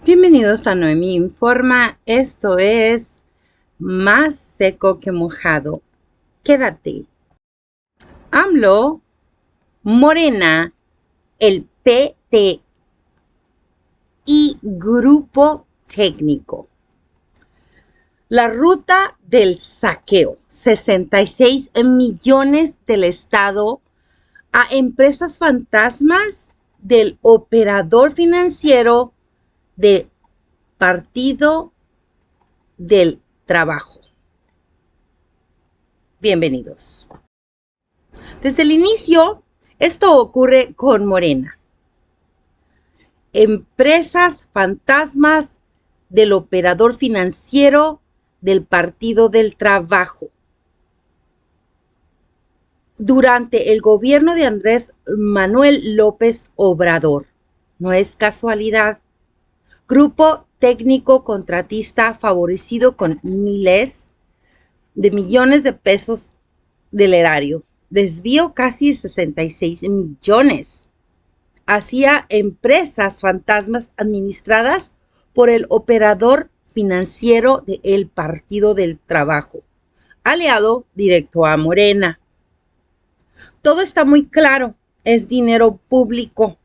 Bienvenidos a Noemí Informa. Esto es Más seco que mojado. Quédate. AMLO, Morena, el PT y Grupo Técnico. La ruta del saqueo, 66 millones del Estado a empresas fantasmas del operador financiero del Partido del Trabajo. Bienvenidos. Desde el inicio, esto ocurre con Morena. Empresas fantasmas del operador financiero del Partido del Trabajo. Durante el gobierno de Andrés Manuel López Obrador. No es casualidad. Grupo técnico contratista favorecido con miles de millones de pesos del erario. Desvío casi 66 millones. Hacia empresas fantasmas administradas por el operador financiero del Partido del Trabajo, aliado directo a Morena. Todo está muy claro, es dinero público.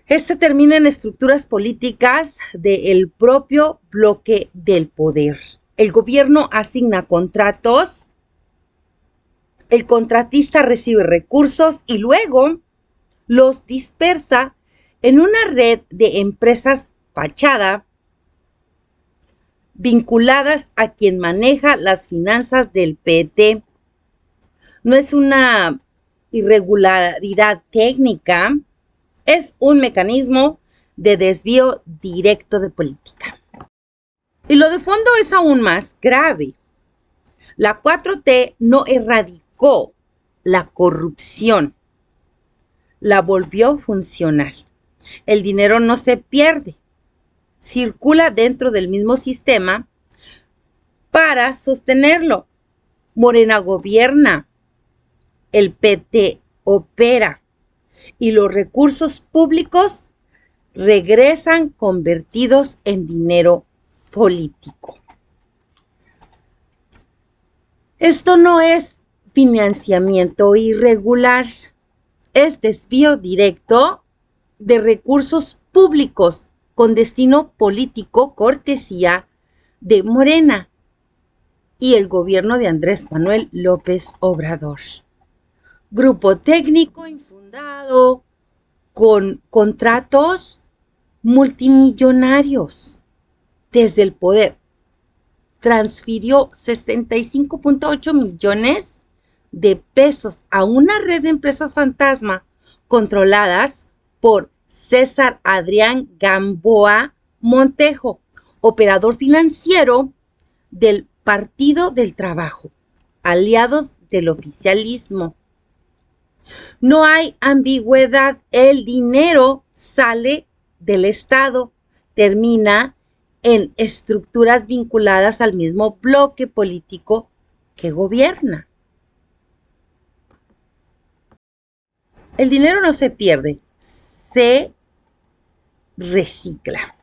Este termina en estructuras políticas del propio bloque del poder. El gobierno asigna contratos, el contratista recibe recursos y luego los dispersa en una red de empresas fachada vinculadas a quien maneja las finanzas del PT. No es una irregularidad técnica, es un mecanismo de desvío directo de política. Y lo de fondo es aún más grave. La 4T no erradicó la corrupción, la volvió funcional. El dinero no se pierde, circula dentro del mismo sistema para sostenerlo. Morena gobierna, el PT opera y los recursos públicos regresan convertidos en dinero político. Esto no es financiamiento irregular, es desvío directo de recursos públicos con destino político, cortesía de Morena y el gobierno de Andrés Manuel López Obrador. Grupo técnico infundado con contratos multimillonarios desde el poder. Transfirió 65.8 millones de pesos a una red de empresas fantasma controladas por César Adrián Gamboa Montejo, operador financiero del Partido del Trabajo, aliados del oficialismo. No hay ambigüedad, el dinero sale del Estado, termina en estructuras vinculadas al mismo bloque político que gobierna. El dinero no se pierde, se recicla.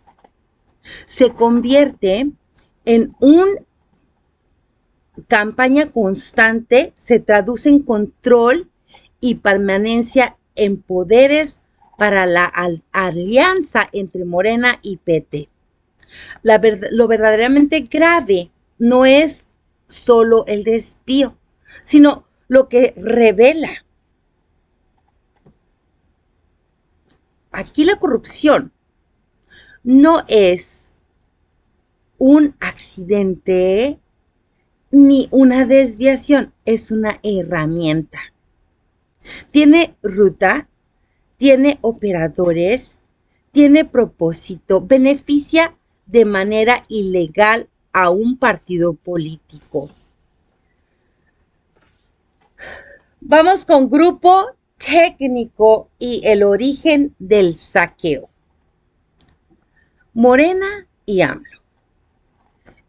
Se convierte en una campaña constante, se traduce en control y permanencia en poderes para la alianza entre Morena y PT. Lo verdaderamente grave no es solo el desvío, sino lo que revela. Aquí la corrupción no es un accidente ni una desviación, es una herramienta. Tiene ruta, tiene operadores, tiene propósito, beneficia de manera ilegal a un partido político. Vamos con grupo técnico y el origen del saqueo. Morena y AMLO.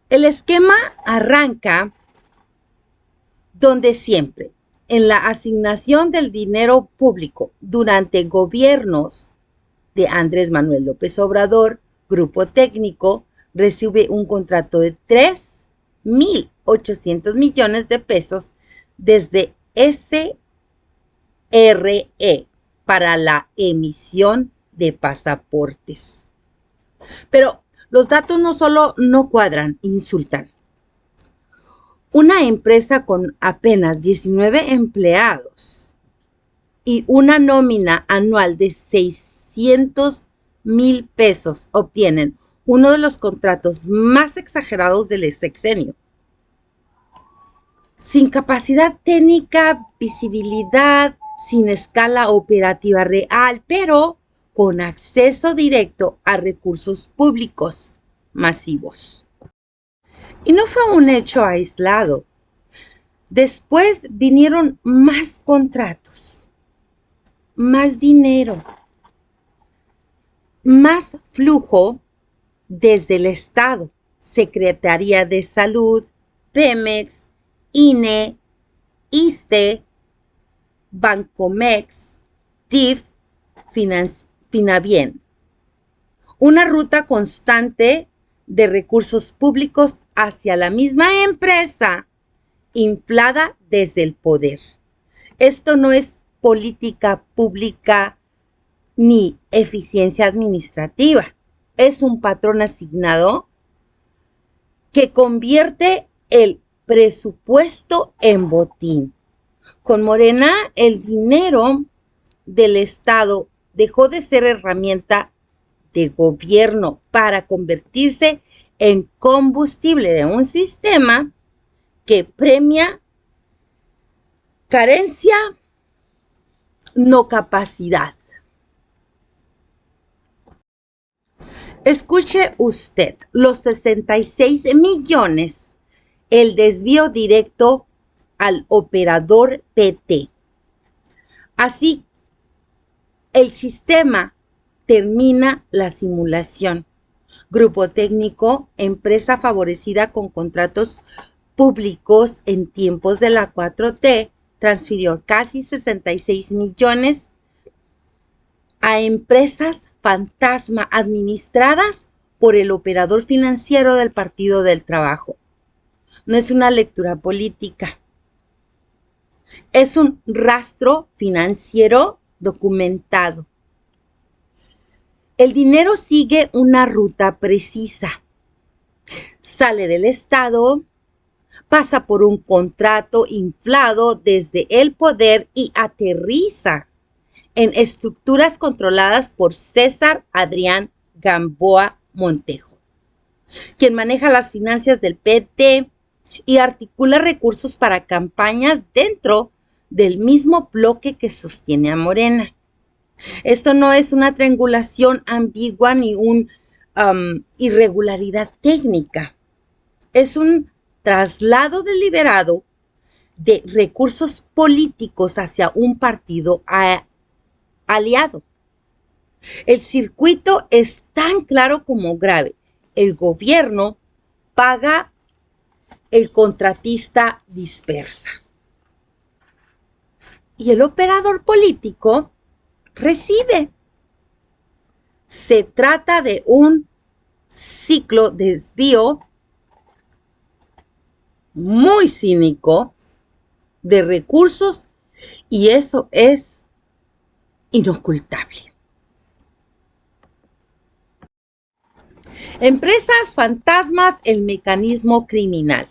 El esquema arranca donde siempre, en la asignación del dinero público durante gobiernos de Andrés Manuel López Obrador, Grupo Técnico, recibe un contrato de 3.800 millones de pesos desde SRE para la emisión de pasaportes. Pero los datos no solo no cuadran, insultan. Una empresa con apenas 19 empleados y una nómina anual de 600,000 pesos obtienen uno de los contratos más exagerados del sexenio. Sin capacidad técnica, visibilidad, sin escala operativa real, pero con acceso directo a recursos públicos masivos. Y no fue un hecho aislado. Después vinieron más contratos, más dinero, más flujo desde el Estado, Secretaría de Salud, Pemex, INE, ISSSTE, Bancomex, DIF, Finabien. Una ruta constante de recursos públicos hacia la misma empresa, inflada desde el poder. Esto no es política pública ni eficiencia administrativa. Es un patrón asignado que convierte el presupuesto en botín. Con Morena, el dinero del Estado dejó de ser herramienta de gobierno para convertirse en combustible de un sistema que premia carencia, no capacidad. Escuche usted, los 66 millones, el desvío directo al operador PT. Así, el sistema termina la simulación. Grupo Técnico, empresa favorecida con contratos públicos en tiempos de la 4T, transfirió casi 66 millones a empresas fantasma administradas por el operador financiero del Partido del Trabajo. No es una lectura política. Es un rastro financiero documentado. El dinero sigue una ruta precisa. Sale del Estado, pasa por un contrato inflado desde el poder y aterriza en estructuras controladas por César Adrián Gamboa Montejo, quien maneja las finanzas del PT y articula recursos para campañas dentro del mismo bloque que sostiene a Morena. Esto no es una triangulación ambigua ni una irregularidad técnica. Es un traslado deliberado de recursos políticos hacia un partido aliado. El circuito es tan claro como grave. El gobierno paga, el contratista dispersa. Y el operador político recibe. Se trata de un ciclo de desvío muy cínico de recursos y eso es inocultable. Empresas fantasmas, el mecanismo criminal.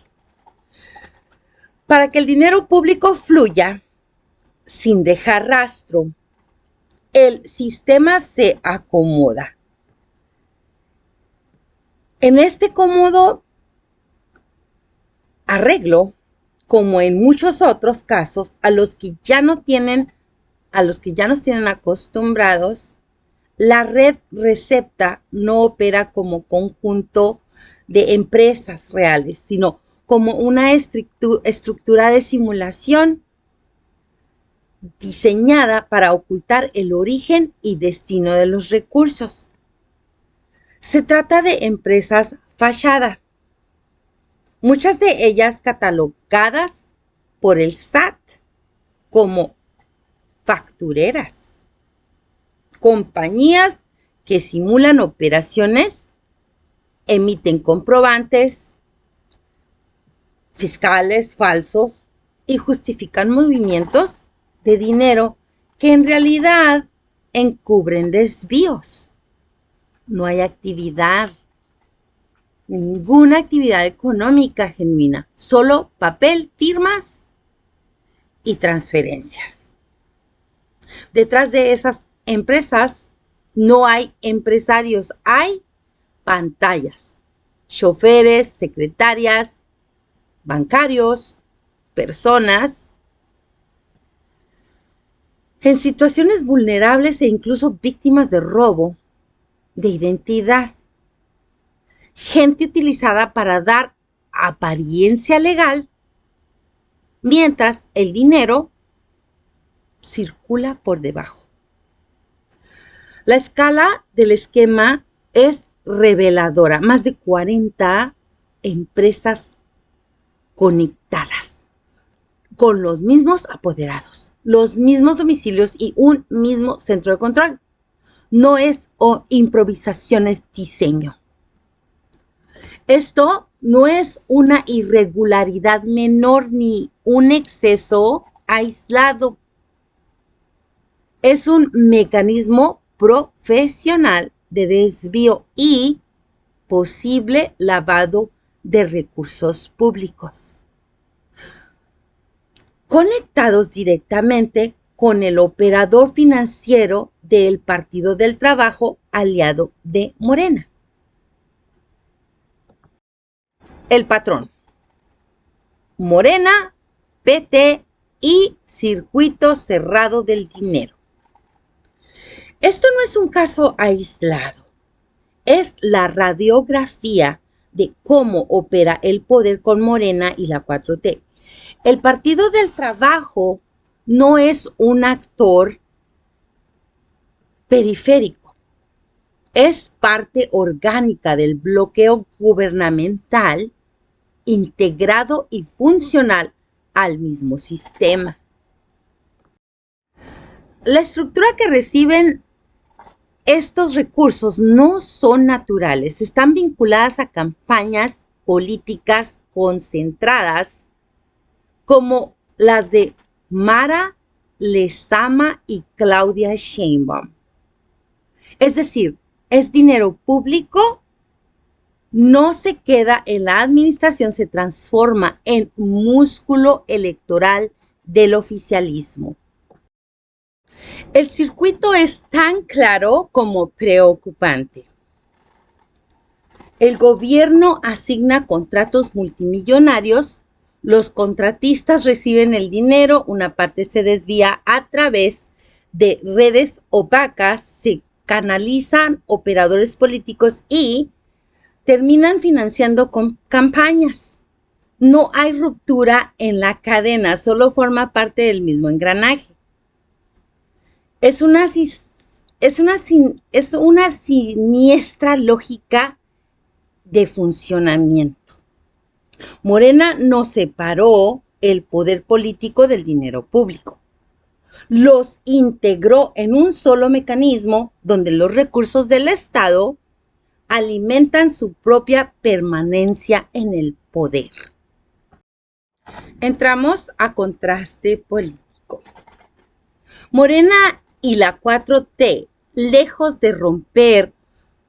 Para que el dinero público fluya sin dejar rastro, el sistema se acomoda. En este cómodo arreglo, como en muchos otros casos, a los que ya nos tienen acostumbrados, la red recepta no opera como conjunto de empresas reales, sino como una estructura de simulación diseñada para ocultar el origen y destino de los recursos. Se trata de empresas fachada, muchas de ellas catalogadas por el SAT como factureras, compañías que simulan operaciones, emiten comprobantes fiscales falsos y justifican movimientos de dinero que en realidad encubren desvíos. No hay actividad, ninguna actividad económica genuina, solo papel, firmas y transferencias. Detrás de esas empresas no hay empresarios, hay pantallas, choferes, secretarias, bancarios, personas en situaciones vulnerables e incluso víctimas de robo de identidad. Gente utilizada para dar apariencia legal mientras el dinero circula por debajo. La escala del esquema es reveladora. Más de 40 empresas conectadas con los mismos apoderados, los mismos domicilios y un mismo centro de control. No es improvisación, es diseño. Esto no es una irregularidad menor ni un exceso aislado. Es un mecanismo profesional de desvío y posible lavado de recursos públicos, conectados directamente con el operador financiero del Partido del Trabajo, aliado de Morena. El patrón: Morena, PT y circuito cerrado del dinero. Esto no es un caso aislado, es la radiografía de cómo opera el poder con Morena y la 4T. El Partido del Trabajo no es un actor periférico, es parte orgánica del bloqueo gubernamental integrado y funcional al mismo sistema. La estructura que reciben estos recursos no son naturales, están vinculadas a campañas políticas concentradas como las de Mara Lezama y Claudia Sheinbaum. Es decir, es dinero público, no se queda en la administración, se transforma en músculo electoral del oficialismo. El circuito es tan claro como preocupante. El gobierno asigna contratos multimillonarios, los contratistas reciben el dinero, una parte se desvía a través de redes opacas, se canalizan operadores políticos y terminan financiando con campañas. No hay ruptura en la cadena, solo forma parte del mismo engranaje. Es una siniestra lógica de funcionamiento. Morena no separó el poder político del dinero público. Los integró en un solo mecanismo donde los recursos del Estado alimentan su propia permanencia en el poder. Entramos a contraste político. Morena y la 4T, lejos de romper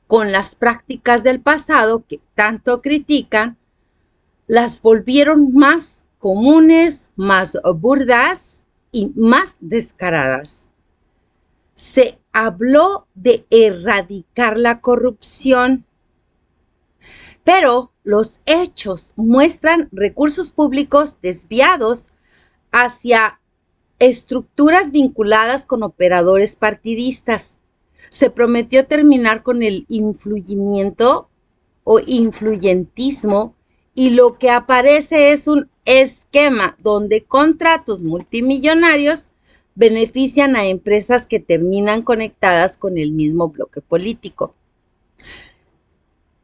con las prácticas del pasado que tanto critican, las volvieron más comunes, más burdas y más descaradas. Se habló de erradicar la corrupción, pero los hechos muestran recursos públicos desviados hacia estructuras vinculadas con operadores partidistas. Se prometió terminar con el influyimiento o influyentismo y lo que aparece es un esquema donde contratos multimillonarios benefician a empresas que terminan conectadas con el mismo bloque político.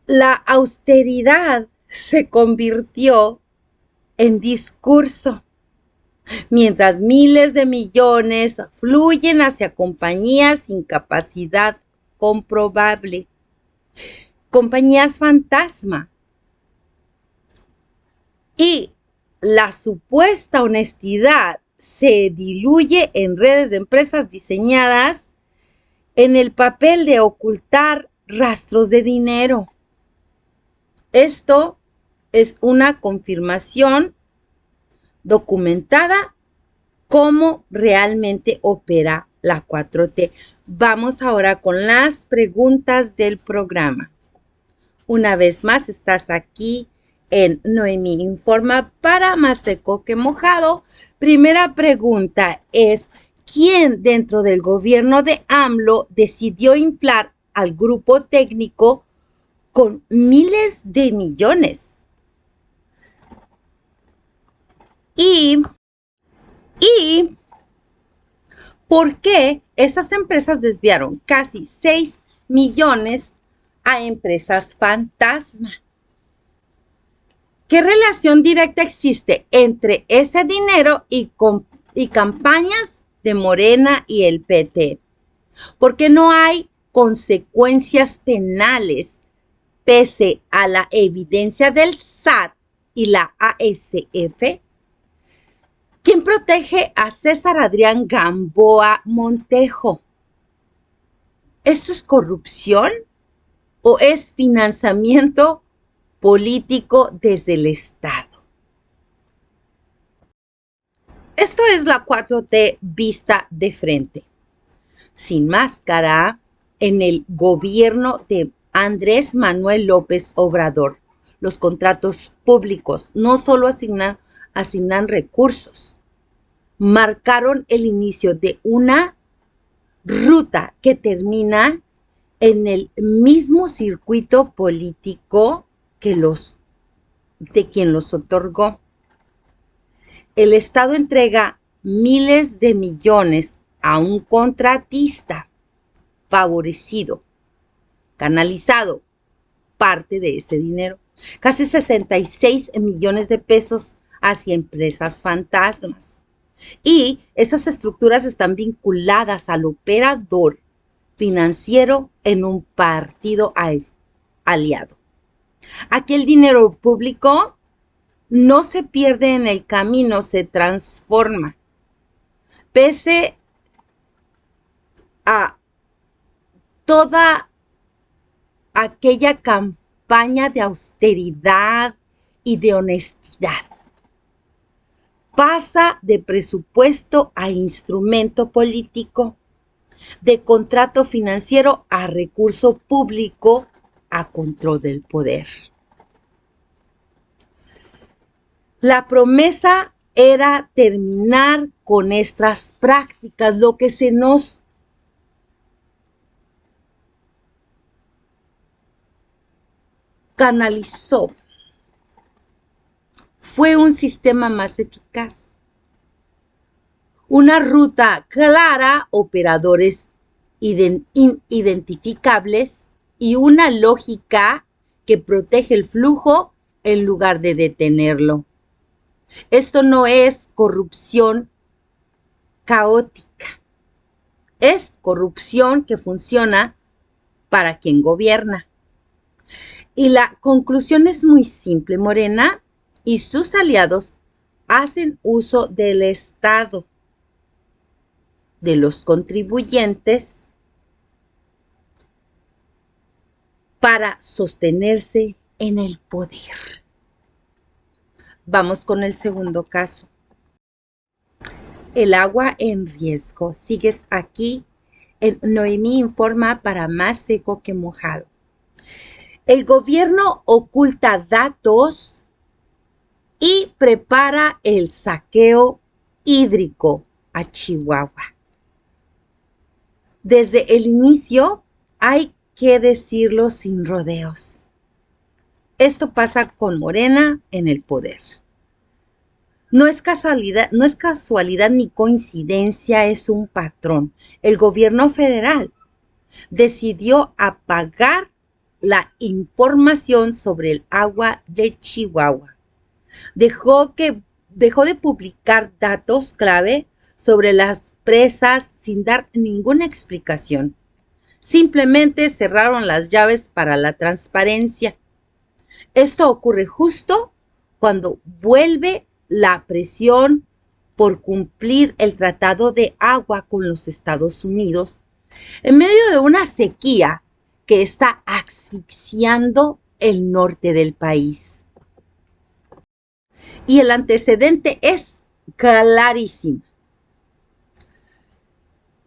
La austeridad se convirtió en discurso, mientras miles de millones fluyen hacia compañías sin capacidad comprobable. Compañías fantasma. Y la supuesta honestidad se diluye en redes de empresas diseñadas en el papel de ocultar rastros de dinero. Esto es una confirmación documentada cómo realmente opera la 4T. Vamos ahora con las preguntas del programa. Una vez más, estás aquí en Noemí Informa para más seco que mojado. Primera pregunta es, ¿quién dentro del gobierno de AMLO decidió inflar al grupo técnico con miles de millones? Y ¿por qué esas empresas desviaron casi 6 millones a empresas fantasma? ¿Qué relación directa existe entre ese dinero y campañas de Morena y el PT? ¿Por qué no hay consecuencias penales pese a la evidencia del SAT y la ASF? ¿Quién protege a César Adrián Gamboa Montejo? ¿Esto es corrupción o es financiamiento político desde el Estado? Esto es la 4T vista de frente, sin máscara, en el gobierno de Andrés Manuel López Obrador. Los contratos públicos no solo asignan recursos, marcaron el inicio de una ruta que termina en el mismo circuito político de quien los otorgó. El Estado entrega miles de millones a un contratista favorecido, canalizado parte de ese dinero, casi 66 millones de pesos hacia empresas fantasmas. Y esas estructuras están vinculadas al operador financiero en un partido aliado. Aquí el dinero público no se pierde en el camino, se transforma. Pese a toda aquella campaña de austeridad y de honestidad, pasa de presupuesto a instrumento político, de contrato financiero a recurso público, a control del poder. La promesa era terminar con estas prácticas, lo que se nos canalizó fue un sistema más eficaz, una ruta clara, operadores identificables y una lógica que protege el flujo en lugar de detenerlo. Esto no es corrupción caótica, es corrupción que funciona para quien gobierna. Y la conclusión es muy simple. Morena y sus aliados hacen uso del Estado, de los contribuyentes, para sostenerse en el poder. Vamos con el segundo caso. El agua en riesgo. Sigues aquí en Noemí Informa para más seco que mojado. El gobierno oculta datos y prepara el saqueo hídrico a Chihuahua. Desde el inicio hay que decirlo sin rodeos. Esto pasa con Morena en el poder. No es casualidad ni coincidencia, es un patrón. El gobierno federal decidió apagar la información sobre el agua de Chihuahua. Dejó de publicar datos clave sobre las presas sin dar ninguna explicación. Simplemente cerraron las llaves para la transparencia. Esto ocurre justo cuando vuelve la presión por cumplir el Tratado de Agua con los Estados Unidos en medio de una sequía que está asfixiando el norte del país. Y el antecedente es clarísimo.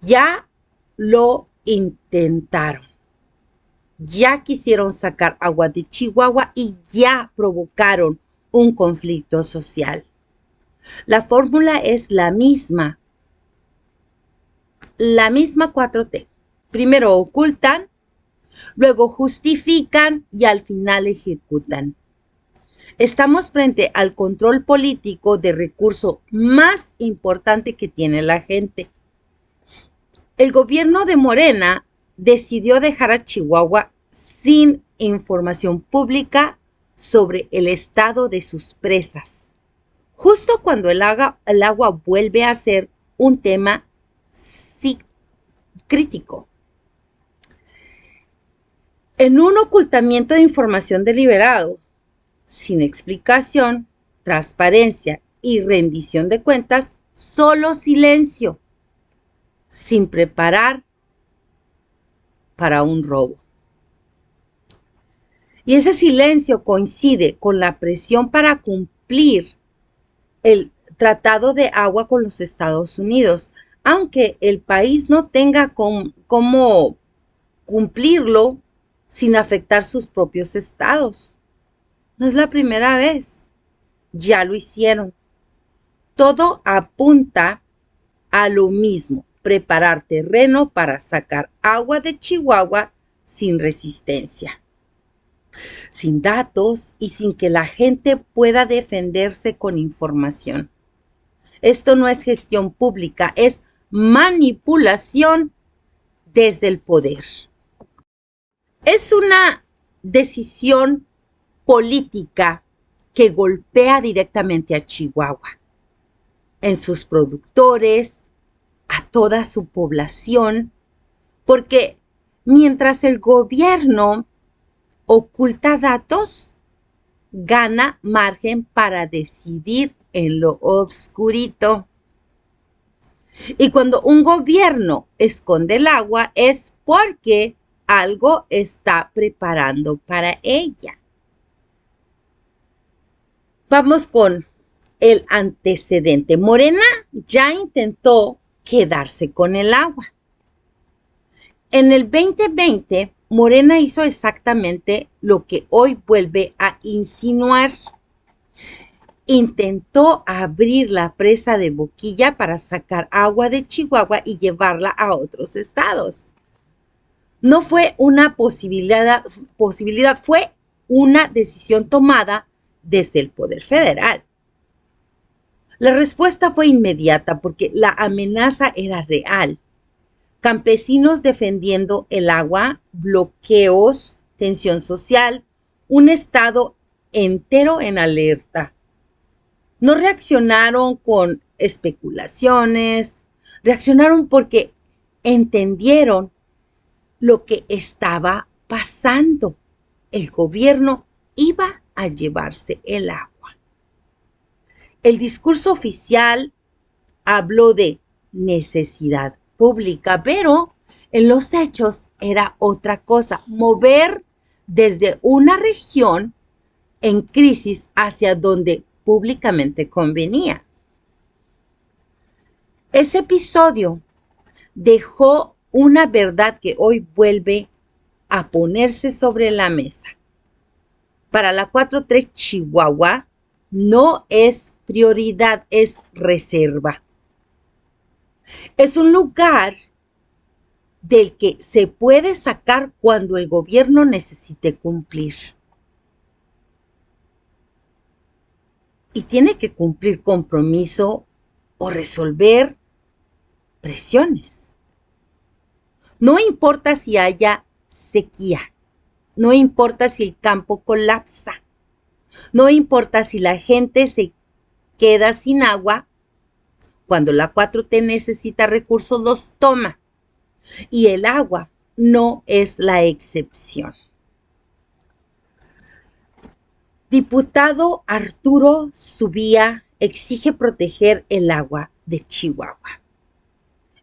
Ya lo intentaron. Ya quisieron sacar agua de Chihuahua y ya provocaron un conflicto social. La fórmula es la misma 4T. Primero ocultan, luego justifican y al final ejecutan. Estamos frente al control político de recurso más importante que tiene la gente. El gobierno de Morena decidió dejar a Chihuahua sin información pública sobre el estado de sus presas, justo cuando el agua vuelve a ser un tema crítico. En un ocultamiento de información deliberado, sin explicación, transparencia y rendición de cuentas, solo silencio, sin preparar para un robo. Y ese silencio coincide con la presión para cumplir el Tratado de Agua con los Estados Unidos, aunque el país no tenga cómo cumplirlo sin afectar sus propios estados. No es la primera vez. Ya lo hicieron. Todo apunta a lo mismo: preparar terreno para sacar agua de Chihuahua sin resistencia, sin datos y sin que la gente pueda defenderse con información. Esto no es gestión pública, es manipulación desde el poder. Es una decisión política que golpea directamente a Chihuahua, en sus productores, a toda su población, porque mientras el gobierno oculta datos, gana margen para decidir en lo obscurito. Y cuando un gobierno esconde el agua es porque algo está preparando para ella. Vamos con el antecedente. Morena ya intentó quedarse con el agua. En el 2020, Morena hizo exactamente lo que hoy vuelve a insinuar. Intentó abrir la presa de Boquilla para sacar agua de Chihuahua y llevarla a otros estados. No fue una posibilidad, fue una decisión tomada desde el Poder Federal. La respuesta fue inmediata porque la amenaza era real. Campesinos defendiendo el agua, bloqueos, tensión social, un estado entero en alerta. No reaccionaron con especulaciones, reaccionaron porque entendieron lo que estaba pasando. El gobierno iba a llevarse el agua. El discurso oficial habló de necesidad pública, pero en los hechos era otra cosa: mover desde una región en crisis hacia donde públicamente convenía. Ese episodio dejó una verdad que hoy vuelve a ponerse sobre la mesa. Para la 4T, Chihuahua no es prioridad, es reserva. Es un lugar del que se puede sacar cuando el gobierno necesite cumplir. Y tiene que cumplir compromiso o resolver presiones. No importa si haya sequía, no importa si el campo colapsa, no importa si la gente se queda sin agua. Cuando la 4T necesita recursos, los toma. Y el agua no es la excepción. Diputado Arturo Subía exige proteger el agua de Chihuahua.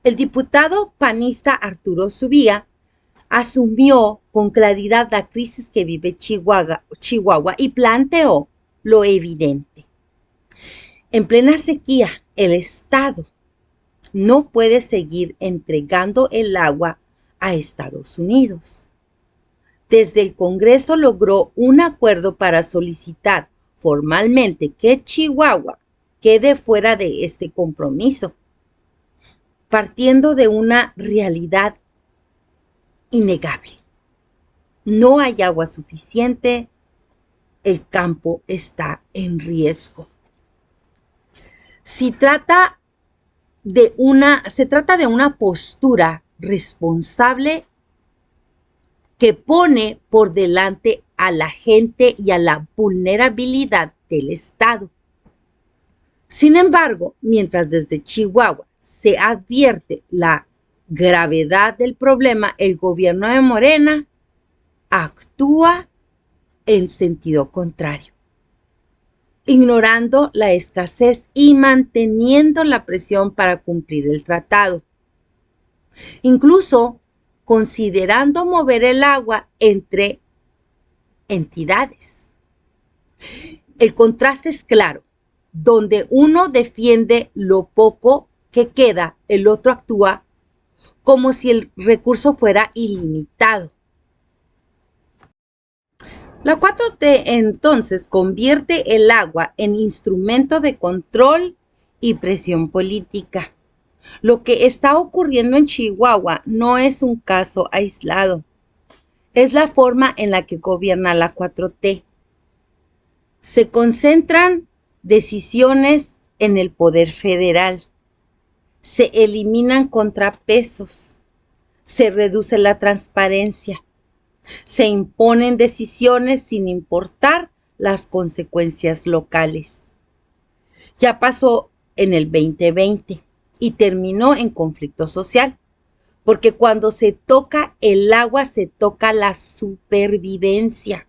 El diputado panista Arturo Subía asumió con claridad la crisis que vive Chihuahua y planteó lo evidente. En plena sequía, el Estado no puede seguir entregando el agua a Estados Unidos. Desde el Congreso logró un acuerdo para solicitar formalmente que Chihuahua quede fuera de este compromiso, partiendo de una realidad innegable. No hay agua suficiente, el campo está en riesgo. Se trata de una postura responsable que pone por delante a la gente y a la vulnerabilidad del Estado. Sin embargo, mientras desde Chihuahua se advierte la gravedad del problema, el gobierno de Morena actúa en sentido contrario, ignorando la escasez y manteniendo la presión para cumplir el tratado. Incluso considerando mover el agua entre entidades. El contraste es claro. Donde uno defiende lo poco que queda, el otro actúa como si el recurso fuera ilimitado. La 4T entonces convierte el agua en instrumento de control y presión política. Lo que está ocurriendo en Chihuahua no es un caso aislado. Es la forma en la que gobierna la 4T. Se concentran decisiones en el poder federal. Se eliminan contrapesos. Se reduce la transparencia. Se imponen decisiones sin importar las consecuencias locales. Ya pasó en el 2020 y terminó en conflicto social, porque cuando se toca el agua se toca la supervivencia.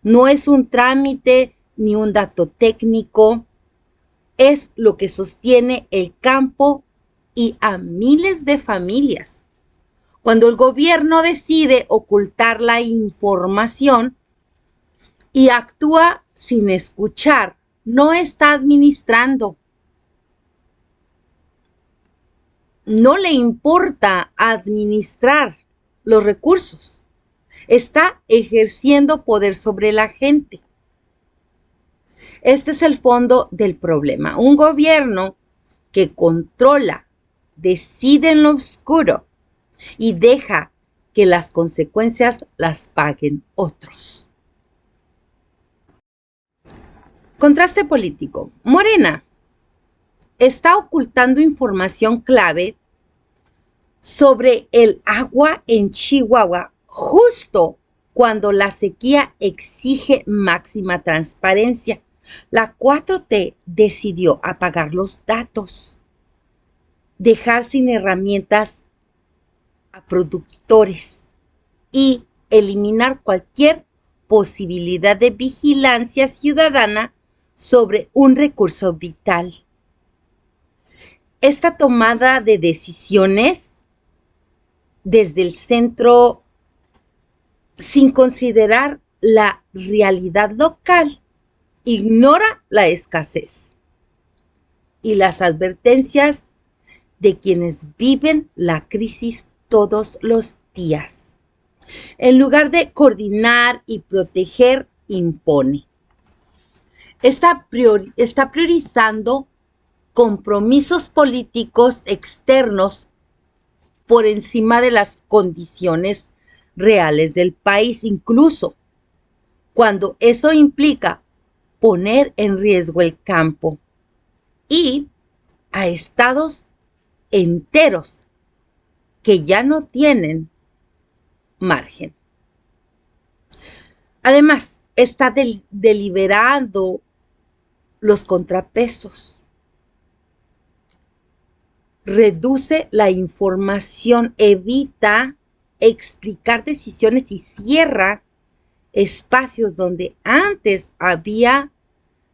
No es un trámite ni un dato técnico, es lo que sostiene el campo y a miles de familias. Cuando el gobierno decide ocultar la información y actúa sin escuchar, no está administrando. No le importa administrar los recursos. Está ejerciendo poder sobre la gente. Este es el fondo del problema. Un gobierno que controla, decide en lo oscuro y deja que las consecuencias las paguen otros. Contraste político. Morena está ocultando información clave sobre el agua en Chihuahua justo cuando la sequía exige máxima transparencia. La 4T decidió apagar los datos, dejar sin herramientas a productores y eliminar cualquier posibilidad de vigilancia ciudadana sobre un recurso vital. Esta tomada de decisiones desde el centro, sin considerar la realidad local, ignora la escasez y las advertencias de quienes viven la crisis todos los días. En lugar de coordinar y proteger, impone. Está priorizando compromisos políticos externos por encima de las condiciones reales del país, incluso cuando eso implica poner en riesgo el campo y a estados enteros que ya no tienen margen. Además, está deliberando los contrapesos. Reduce la información, evita explicar decisiones y cierra espacios donde antes había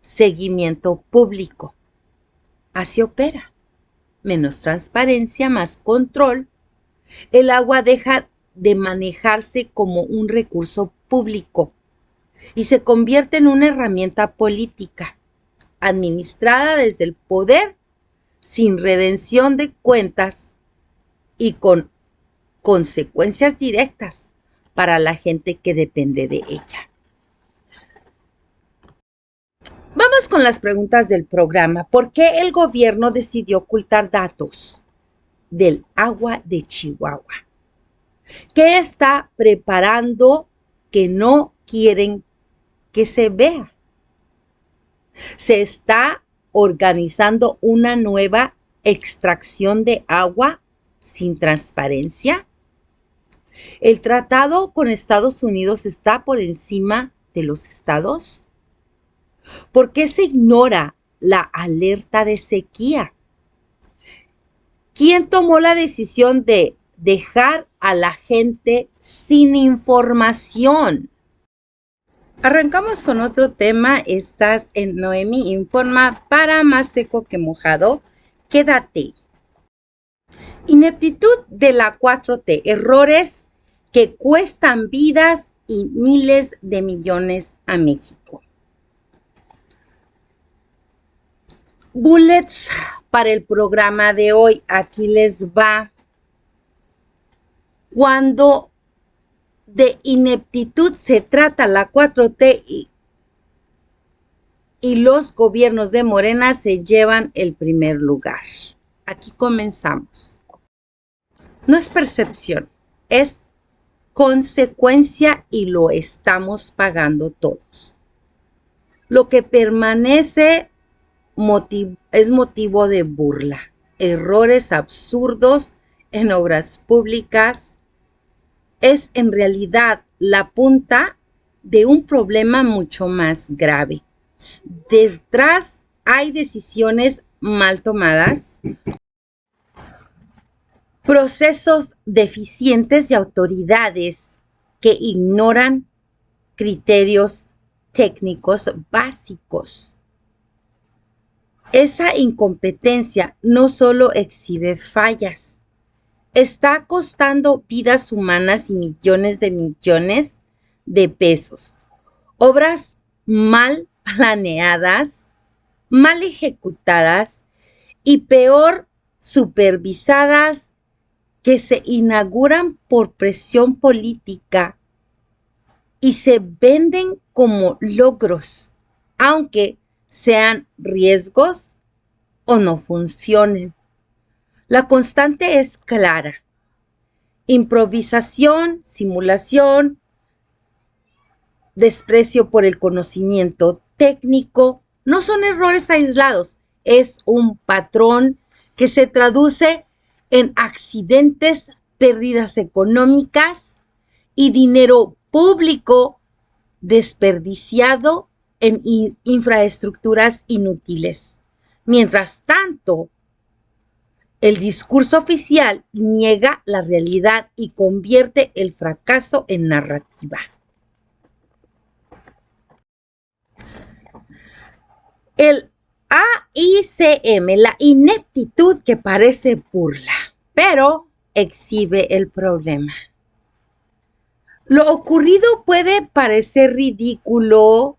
seguimiento público. Así opera. Menos transparencia, más control. El agua deja de manejarse como un recurso público y se convierte en una herramienta política, administrada desde el poder, sin redención de cuentas y con consecuencias directas para la gente que depende de ella. Vamos con las preguntas del programa. ¿Por qué el gobierno decidió ocultar datos del agua de Chihuahua? ¿Qué está preparando que no quieren que se vea? ¿Se está organizando una nueva extracción de agua sin transparencia? ¿El tratado con Estados Unidos está por encima de los estados? ¿Por qué se ignora la alerta de sequía? ¿Quién tomó la decisión de dejar a la gente sin información? Arrancamos con otro tema. Estás en Noemi Informa, para más seco que mojado. Quédate. Ineptitud de la 4T. Errores que cuestan vidas y miles de millones a México. Bullets para el programa de hoy. Aquí les va. Cuando de ineptitud se trata la 4T y los gobiernos de Morena se llevan el primer lugar. Aquí comenzamos. No es percepción, es consecuencia y lo estamos pagando todos. Lo que permanece es motivo de burla, errores absurdos en obras públicas, es en realidad la punta de un problema mucho más grave. Detrás hay decisiones mal tomadas, procesos deficientes y autoridades que ignoran criterios técnicos básicos. Esa incompetencia no solo exhibe fallas, está costando vidas humanas y millones de pesos. Obras mal planeadas, mal ejecutadas y peor, supervisadas, que se inauguran por presión política y se venden como logros, aunque sean riesgos o no funcionen. La constante es clara. Improvisación, simulación, desprecio por el conocimiento técnico, no son errores aislados, es un patrón que se traduce en accidentes, pérdidas económicas y dinero público desperdiciado en infraestructuras inútiles. Mientras tanto, el discurso oficial niega la realidad y convierte el fracaso en narrativa. El AICM, la ineptitud que parece burla, pero exhibe el problema. Lo ocurrido puede parecer ridículo,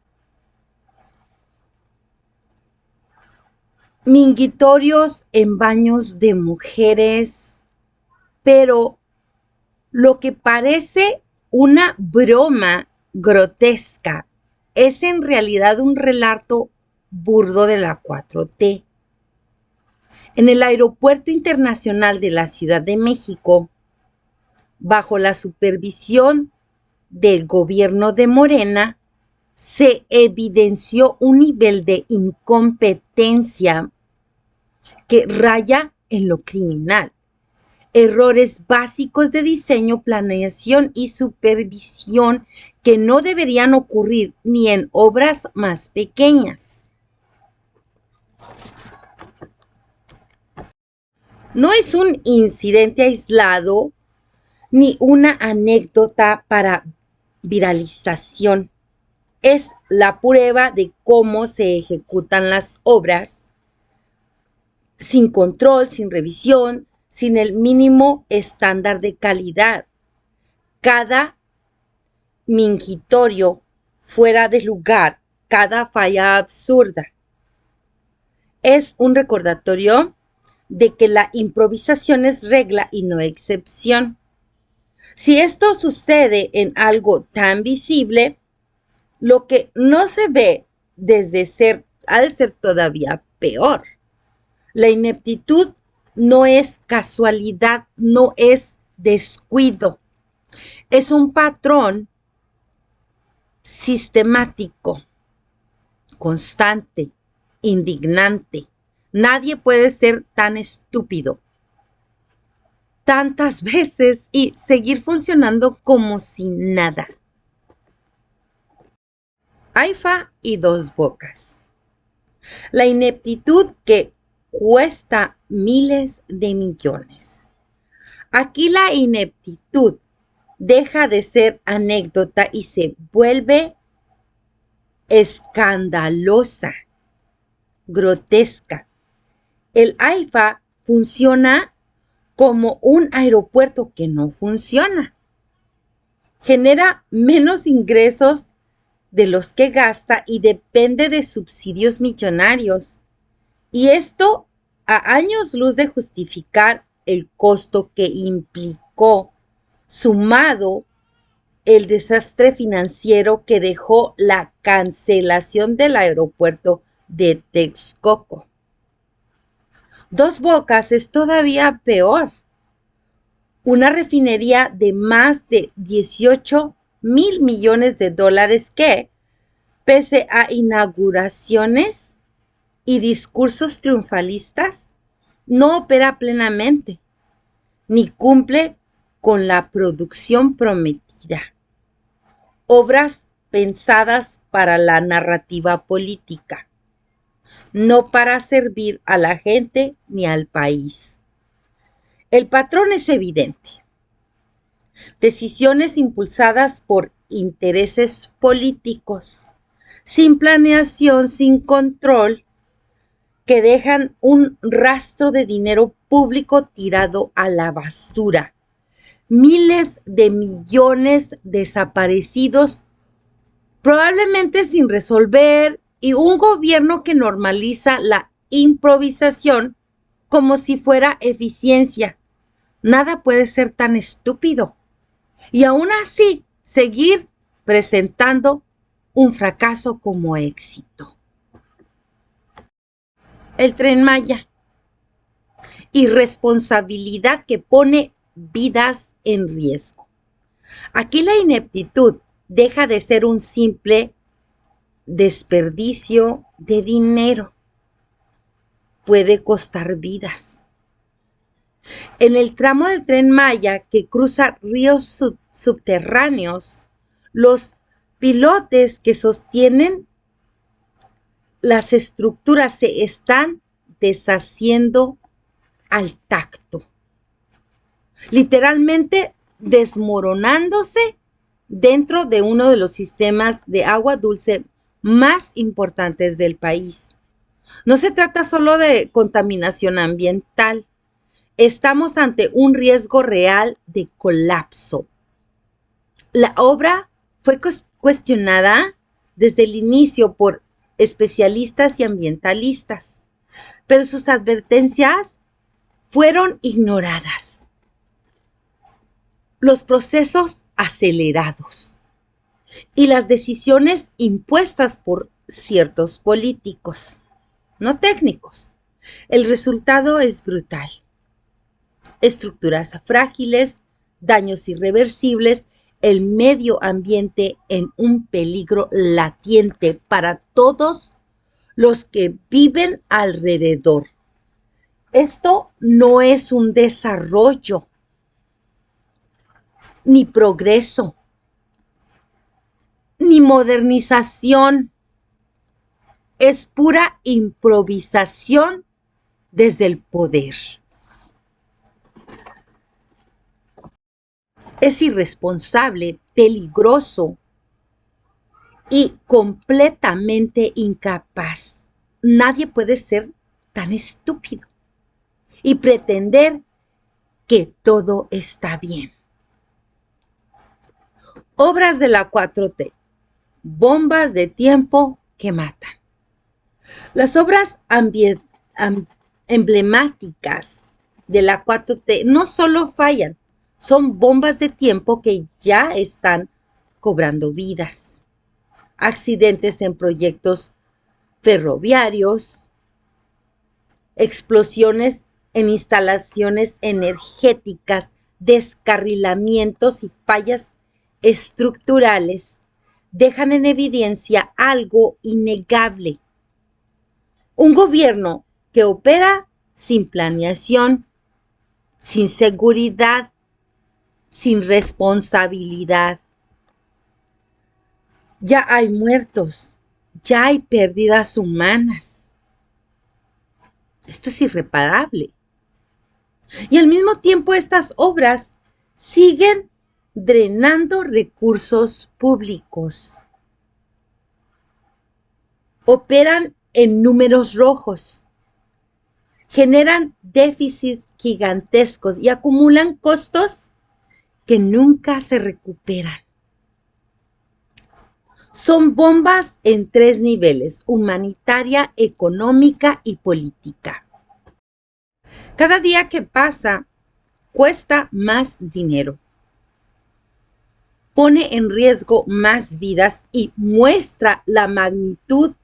mingitorios en baños de mujeres, pero lo que parece una broma grotesca es en realidad un relato burdo de la 4T. En el Aeropuerto Internacional de la Ciudad de México, bajo la supervisión del gobierno de Morena, se evidenció un nivel de incompetencia que raya en lo criminal. Errores básicos de diseño, planeación y supervisión que no deberían ocurrir ni en obras más pequeñas. No es un incidente aislado ni una anécdota para viralización. Es la prueba de cómo se ejecutan las obras sin control, sin revisión, sin el mínimo estándar de calidad. Cada mingitorio fuera de lugar, cada falla absurda. Es un recordatorio de que la improvisación es regla y no excepción. Si esto sucede en algo tan visible, lo que no se ve ha de ser todavía peor. La ineptitud no es casualidad, no es descuido. Es un patrón sistemático, constante, indignante. Nadie puede ser tan estúpido tantas veces y seguir funcionando como si nada. AIFA y Dos Bocas. La ineptitud que cuesta miles de millones. Aquí la ineptitud deja de ser anécdota y se vuelve escandalosa, grotesca. El AIFA funciona como un aeropuerto que no funciona. Genera menos ingresos de los que gasta y depende de subsidios millonarios. Y esto a años luz de justificar el costo que implicó, sumado el desastre financiero que dejó la cancelación del aeropuerto de Texcoco. Dos Bocas es todavía peor. Una refinería de más de 18,000 millones de dólares que, pese a inauguraciones y discursos triunfalistas, no opera plenamente, ni cumple con la producción prometida. Obras pensadas para la narrativa política, no para servir a la gente ni al país. El patrón es evidente. Decisiones impulsadas por intereses políticos, sin planeación, sin control, que dejan un rastro de dinero público tirado a la basura. Miles de millones desaparecidos, probablemente sin resolver, y un gobierno que normaliza la improvisación como si fuera eficiencia. Nada puede ser tan estúpido. Y aún así, seguir presentando un fracaso como éxito. El Tren Maya. Irresponsabilidad que pone vidas en riesgo. Aquí la ineptitud deja de ser un simple desperdicio de dinero. Puede costar vidas. En el tramo del Tren Maya que cruza ríos subterráneos, los pilotes que sostienen las estructuras se están deshaciendo al tacto, literalmente desmoronándose dentro de uno de los sistemas de agua dulce más importantes del país. No se trata solo de contaminación ambiental, estamos ante un riesgo real de colapso. La obra fue cuestionada desde el inicio por especialistas y ambientalistas, pero sus advertencias fueron ignoradas. Los procesos acelerados y las decisiones impuestas por ciertos políticos, no técnicos. El resultado es brutal. Estructuras frágiles, daños irreversibles, el medio ambiente en un peligro latente para todos los que viven alrededor. Esto no es un desarrollo ni progreso, ni modernización. Es pura improvisación desde el poder. Es irresponsable, peligroso y completamente incapaz. Nadie puede ser tan estúpido y pretender que todo está bien. Obras de la 4T, bombas de tiempo que matan. Las obras emblemáticas de la 4T no solo fallan, son bombas de tiempo que ya están cobrando vidas. Accidentes en proyectos ferroviarios, explosiones en instalaciones energéticas, descarrilamientos y fallas estructurales dejan en evidencia algo innegable. Un gobierno que opera sin planeación, sin seguridad, sin responsabilidad. Ya hay muertos, ya hay pérdidas humanas. Esto es irreparable. Y al mismo tiempo estas obras siguen drenando recursos públicos. Operan en números rojos, generan déficits gigantescos y acumulan costos que nunca se recuperan. Son bombas en 3 niveles: humanitaria, económica y política. Cada día que pasa cuesta más dinero, pone en riesgo más vidas y muestra la magnitud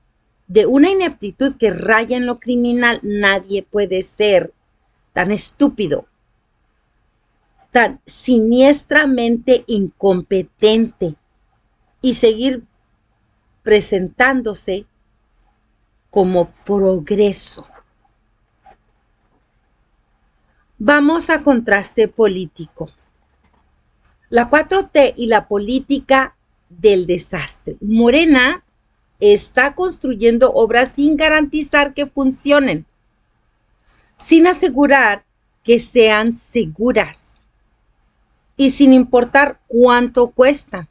de una ineptitud que raya en lo criminal. Nadie puede ser tan estúpido, tan siniestramente incompetente y seguir presentándose como progreso. Vamos a contraste político. La 4T y la política del desastre. Morena está construyendo obras sin garantizar que funcionen, sin asegurar que sean seguras y sin importar cuánto cuestan.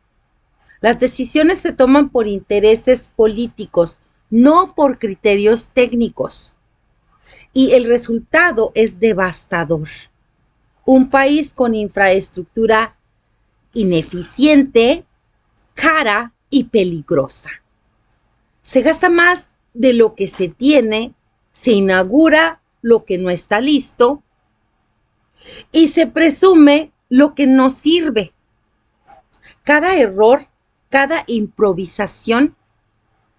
Las decisiones se toman por intereses políticos, no por criterios técnicos. Y el resultado es devastador. Un país con infraestructura ineficiente, cara y peligrosa. Se gasta más de lo que se tiene, se inaugura lo que no está listo y se presume lo que no sirve. Cada error, cada improvisación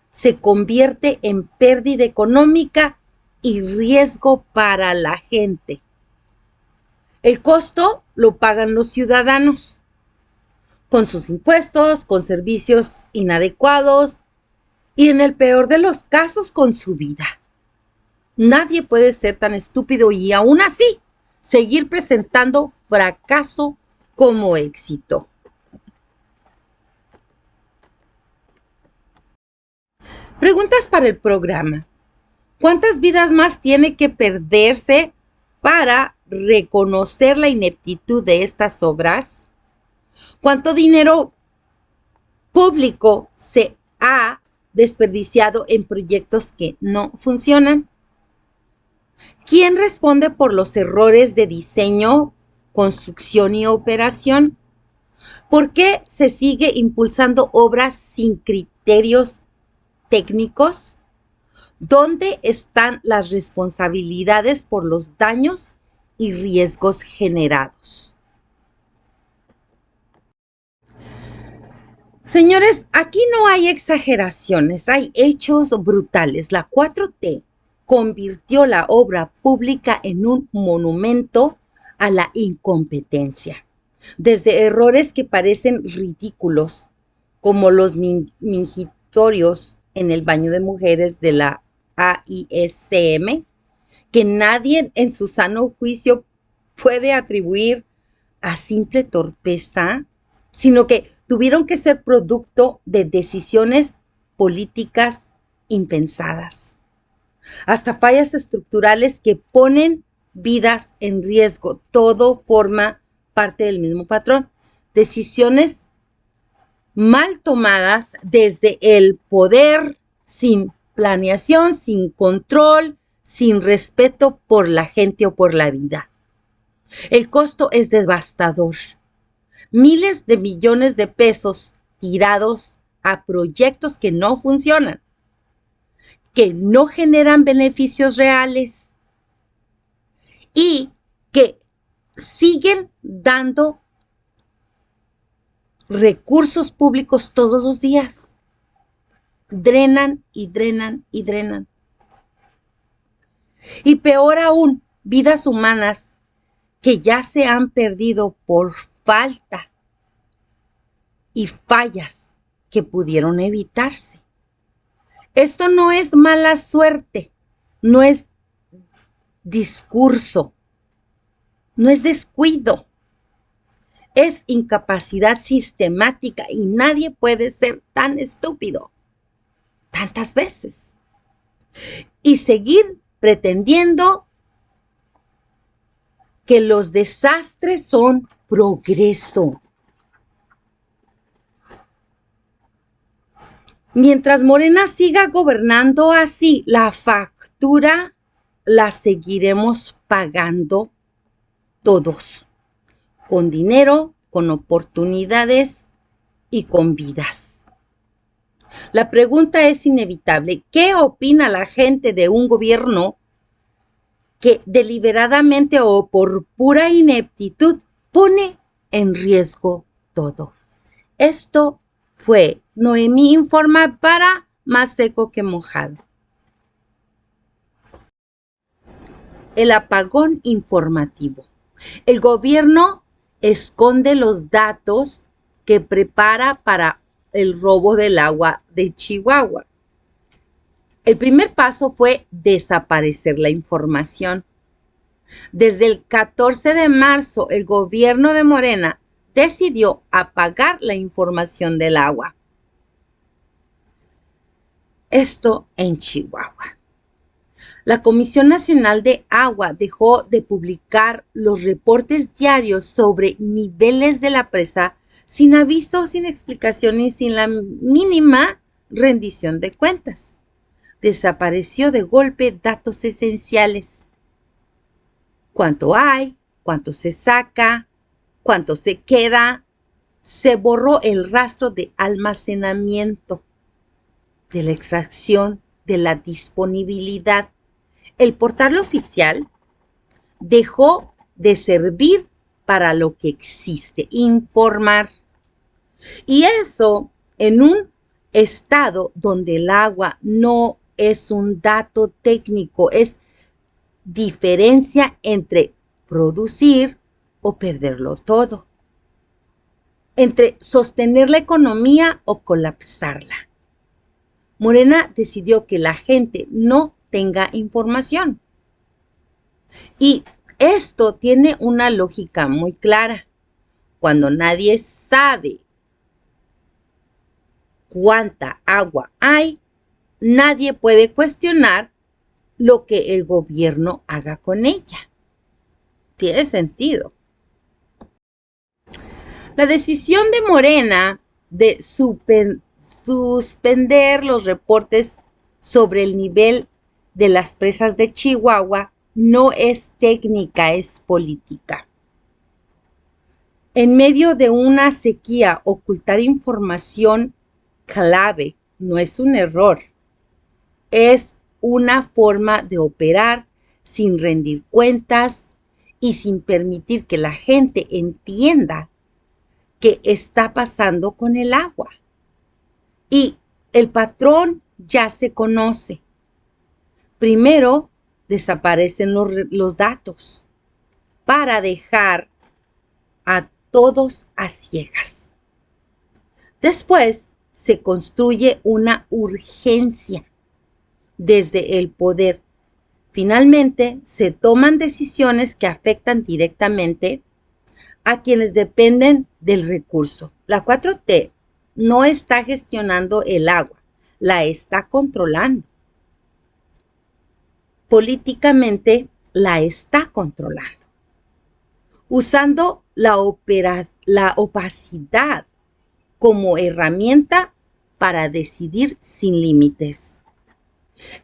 se convierte en pérdida económica y riesgo para la gente. El costo lo pagan los ciudadanos, con sus impuestos, con servicios inadecuados y en el peor de los casos con su vida. Nadie puede ser tan estúpido y aún así seguir presentando fracaso como éxito. Preguntas para el programa. ¿Cuántas vidas más tiene que perderse para reconocer la ineptitud de estas obras? ¿Cuánto dinero público se ha desperdiciado en proyectos que no funcionan? ¿Quién responde por los errores de diseño, construcción y operación? ¿Por qué se sigue impulsando obras sin criterios técnicos? ¿Dónde están las responsabilidades por los daños y riesgos generados? Señores, aquí no hay exageraciones, hay hechos brutales. La 4T convirtió la obra pública en un monumento a la incompetencia. Desde errores que parecen ridículos, como los mingitorios en el baño de mujeres de la AISCM, que nadie en su sano juicio puede atribuir a simple torpeza, sino que tuvieron que ser producto de decisiones políticas impensadas. Hasta fallas estructurales que ponen vidas en riesgo. Todo forma parte del mismo patrón. decisiones mal tomadas desde el poder, sin planeación, sin control, sin respeto por la gente o por la vida. El costo es devastador. Miles de millones de pesos tirados a proyectos que no funcionan, que no generan beneficios reales y que siguen dando recursos públicos todos los días. Drenan y drenan y drenan. Y peor aún, vidas humanas que ya se han perdido por falta y fallas que pudieron evitarse. Esto no es mala suerte, no es discurso, no es descuido, es incapacidad sistemática y nadie puede ser tan estúpido tantas veces y seguir pretendiendo que los desastres son progreso. Mientras Morena siga gobernando así, la factura la seguiremos pagando todos, con dinero, con oportunidades y con vidas. La pregunta es inevitable. ¿Qué opina la gente de un gobierno que deliberadamente o por pura ineptitud pone en riesgo todo? Esto fue Noemí Informa para Más Seco que Mojado. El apagón informativo. El gobierno esconde los datos que prepara para el robo del agua de Chihuahua. El primer paso fue desaparecer la información. Desde el 14 de marzo, el gobierno de Morena decidió apagar la información del agua. Esto en Chihuahua. La Comisión Nacional de Agua dejó de publicar los reportes diarios sobre niveles de la presa sin aviso, sin explicación y sin la mínima rendición de cuentas. Desapareció de golpe datos esenciales. ¿Cuánto hay? ¿Cuánto se saca? ¿Cuánto se queda? Se borró el rastro de almacenamiento, de la extracción, de la disponibilidad. El portal oficial dejó de servir para lo que existe, informar. Y eso en un estado donde el agua no es un dato técnico, es diferencia entre producir o perderlo todo, entre sostener la economía o colapsarla. Morena decidió que la gente no tenga información. Y esto tiene una lógica muy clara. Cuando nadie sabe cuánta agua hay, nadie puede cuestionar lo que el gobierno haga con ella. Tiene sentido. La decisión de Morena de suspender los reportes sobre el nivel de las presas de Chihuahua no es técnica, es política. En medio de una sequía, ocultar información clave no es un error, es una forma de operar sin rendir cuentas y sin permitir que la gente entienda qué está pasando con el agua. Y el patrón ya se conoce. Primero desaparecen los datos para dejar a todos a ciegas. Después se construye una urgencia desde el poder. Finalmente se toman decisiones que afectan directamente a quienes dependen del recurso. La 4T no está gestionando el agua, la está controlando. Políticamente la está controlando. Usando la la opacidad como herramienta para decidir sin límites.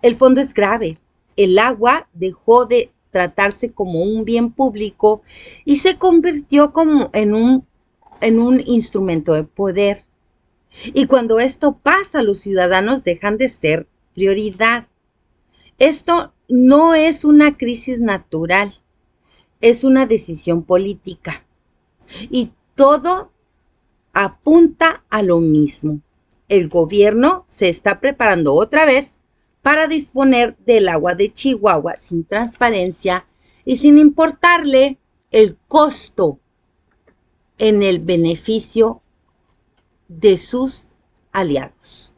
El fondo es grave. El agua dejó de tratarse como un bien público y se convirtió como en un instrumento de poder. Y cuando esto pasa, los ciudadanos dejan de ser prioridad. Esto no es una crisis natural, es una decisión política. Y todo apunta a lo mismo. El gobierno se está preparando otra vez para disponer del agua de Chihuahua sin transparencia y sin importarle el costo en el beneficio de sus aliados.